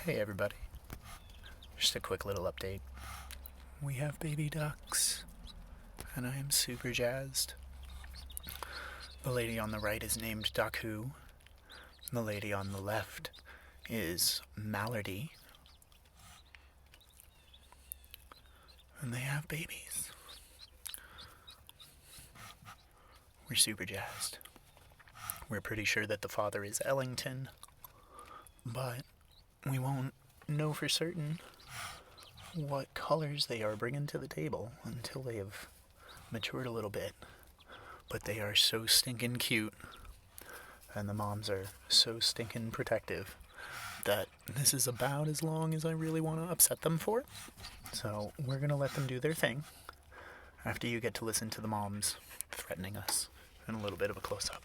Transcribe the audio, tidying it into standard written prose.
Hey everybody, just a quick little update. We have baby ducks, and I am super jazzed. The lady on the right is named Daku. The lady on the left is Mallardy. And they have babies. We're super jazzed. We're pretty sure that the father is Ellington, but we won't know for certain what colors they are bringing to the table until they have matured a little bit. But they are so stinking cute, and the moms are so stinking protective that this is about as long as I really want to upset them for. So we're going to let them do their thing after you get to listen to the moms threatening us in a little bit of a close-up.